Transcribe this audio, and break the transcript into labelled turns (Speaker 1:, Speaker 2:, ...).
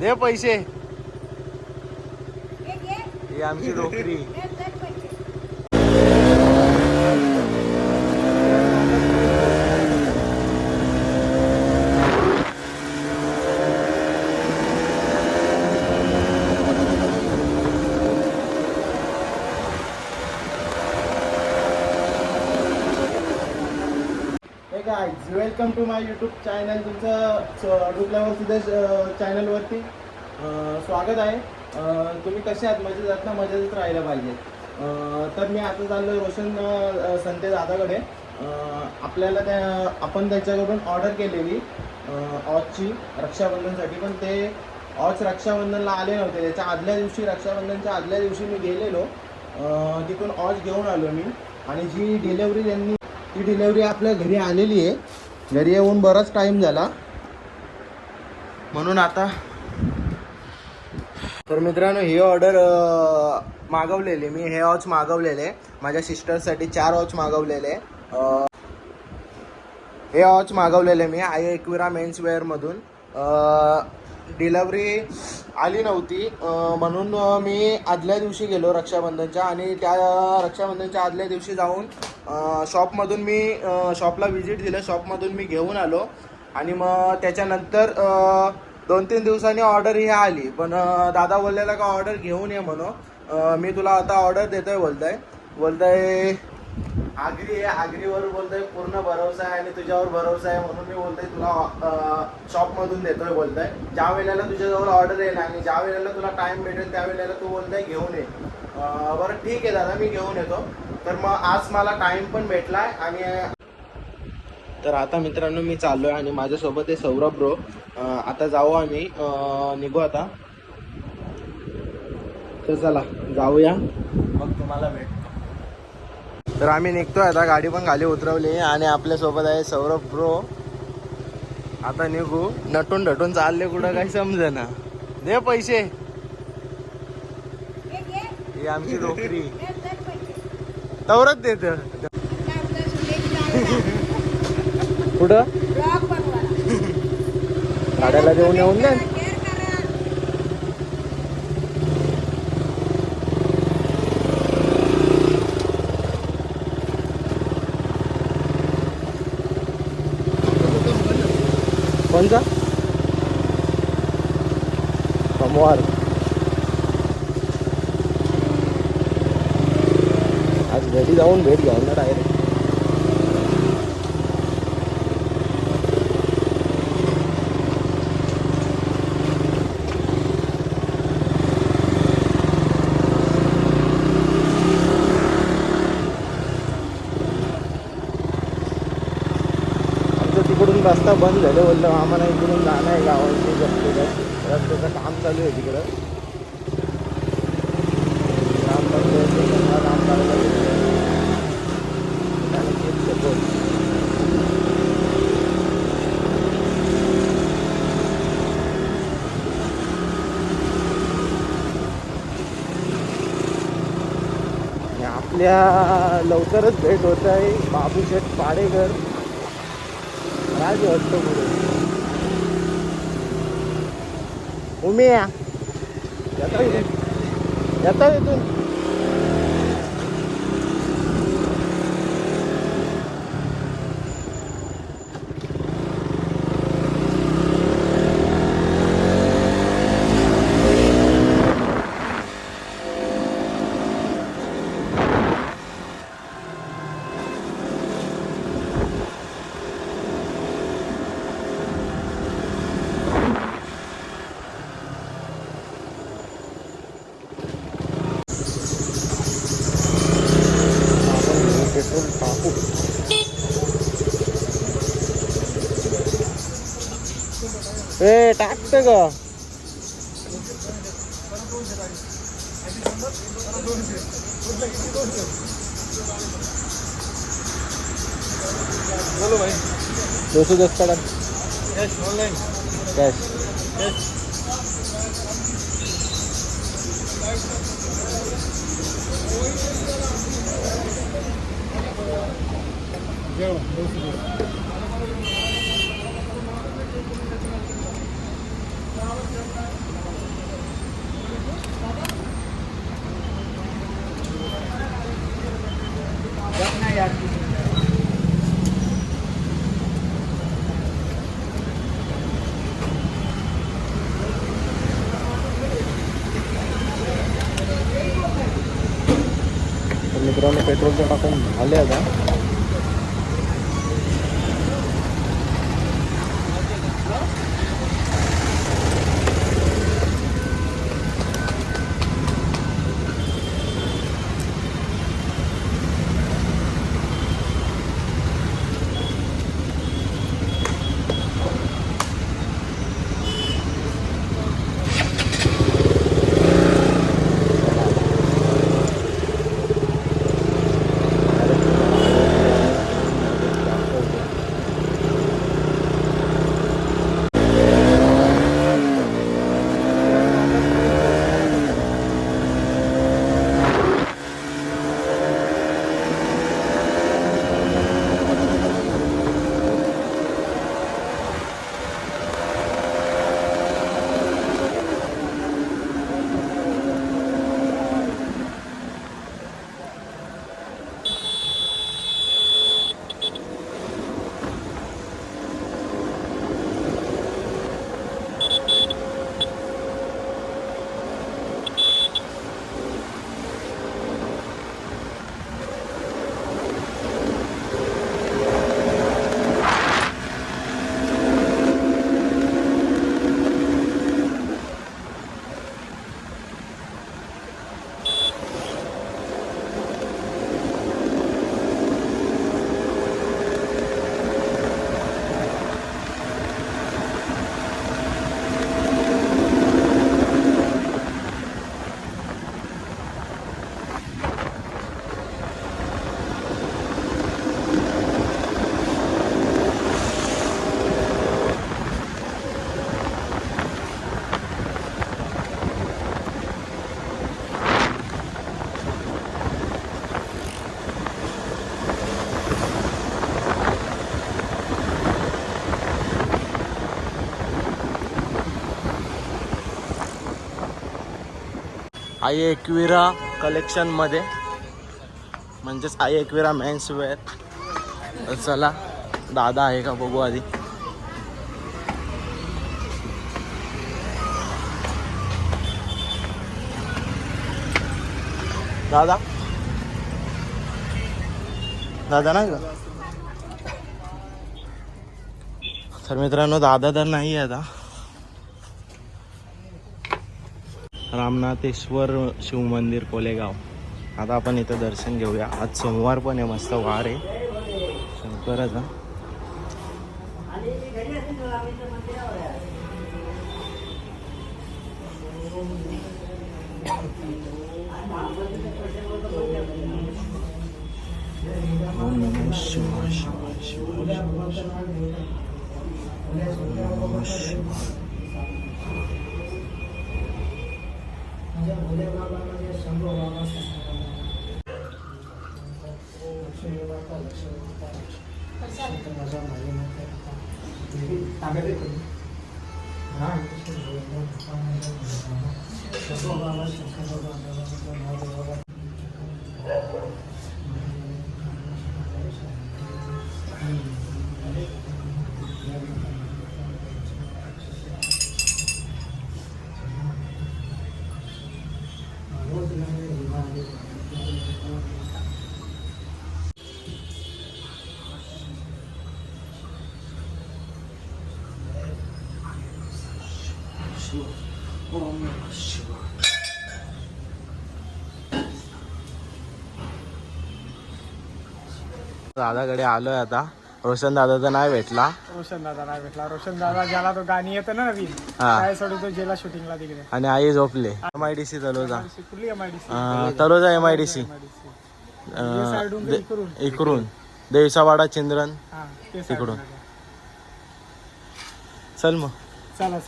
Speaker 1: दे पैसे. ही आमची नोकरी.
Speaker 2: Guys welcome to my YouTube channel. तुमचं डुकल्यावर सुद्धा चॅनलवरती स्वागत आहे. तुम्ही कसे आहात? मजेत आहात ना? मजेतच राहायला पाहिजे. तर मी आता चाललो रोशन संते दादाकडे. आपल्याला आपण त्याच्याकडून ऑर्डर केलेली ऑचची रक्षाबंधनसाठी, पण ते ऑच रक्षाबंधनला आले नव्हते. त्याच्या आदल्या दिवशी, रक्षाबंधनच्या आदल्या दिवशी मी गेलेलो, तिथून ऑच घेऊन आलो मी. आणि जी डिलेवरी त्यांनी, ती डिलेवरी आपल्या घरी आलेली आहे. घरी येऊन बराच टाईम झाला, म्हणून आता. तर मित्रांनो, ही ऑर्डर मागवलेली मी. हे वॉच मागवलेले माझ्या सिस्टरसाठी. 4 वॉच मागवलेले. हे वॉच मागवलेले मी आई एकविरा मेन्सवेअरमधून. डिलेवरी आली नव्हती, म्हणून मी आदल्या दिवशी गेलो रक्षाबंधनच्या. आणि त्या रक्षाबंधनच्या आदल्या दिवशी जाऊन शॉपमधून मी शॉपला व्हिजिट दिलं. शॉपमधून मी घेऊन आलो. आणि मग त्याच्यानंतर 2-3 दिवसांनी ऑर्डर ही आली. पण दादा बोललेला का ऑर्डर घेऊन ये म्हणून. मी तुला आता ऑर्डर देतोय बोलताय आगरी आहे. आगरीवर बोलतोय पूर्ण भरोसा आहे आणि तुझ्यावर भरोसा आहे, म्हणून मी बोलतोय तुला शॉपमधून देतोय. बोलतोय ज्या वेळेला तुझ्याजवळ ऑर्डर येईल आणि ज्या वेळेला तुला टाइम भेटेल त्या वेळेला तू बोलतोय घेऊन ये. बरं ठीक आहे दादा, मी घेऊन येतो. तर मग आज मला टाइम पण भेटलाय. आणि तर आता मित्रांनो मी चाललोय आणि माझ्यासोबत आहे सौरभ ब्रो. आता जाऊ आम्ही, निघू आता. तर चला जाऊया, मग तुम्हाला भेटतो. तर आम्ही निघतोय आता. गाडी पण खाली उतरवली आणि आपल्यासोबत आहे सौरभ ब्रो. आता निघू. नटून ढटून चालले कुठं काही समजेना. दे पैसे. ही आमची नोकरी. तवरच देत कुठं गाड्याला देऊन येऊन दे. कोणचा? सोमवार. आज घरी जाऊन भेट घ्यावं ना डायरेक्ट. तिकडून रस्ता बंद झाले. बोललं आम्हाला इकडून जाणं आहे गावाची. रस्त्याचं काम चालू आहे तिकडं. काम चालू आहे, काम चालू आहे. आपल्या लवकरच भेट होत आहे बाबूशेठ पाडेकर राज वाटतो पुढे. उमिया येतो इथून. पेट्रोल टाकू. टाकते का? बोलो भाई. 210 काढा. Cash online. कॅश. मित्रांनो पेट्रोलचं टाकून झाले आता. आई एकविरा कलेक्शनमध्ये म्हणजेच आई एकविरा मेन्स वेअर. तर चला दादा आहे का बघू आधी. दादा दादा नाही का. तर मित्रांनो दादा तर नाही आहे आता. रामनाथेश्वर शिवमंदिर कोलेगाव. आता आपण इथं दर्शन घेऊया. आज सोमवार पण आहे, मस्त वार आहे शंकराचा. ओम नमः शिवाय शिवाय शिवाय नमः शिवाय. दादाकडे आलोय आता. रोशन दादा तर नाही भेटला.
Speaker 3: रोशन दादा ज्याला तो गाणी येतं ना नवीन,
Speaker 2: हा.
Speaker 3: काय सोडून तो गेला शूटिंगला तिकडे.
Speaker 2: आणि आई झोपले. MIDC तलोजा.
Speaker 3: कुठली MIDC?
Speaker 2: तलोजा MIDC इकडून देवसावाडा चिंद्रन
Speaker 3: हा, ते
Speaker 2: तिकडून.
Speaker 3: side ला.
Speaker 2: चल मग
Speaker 3: चला.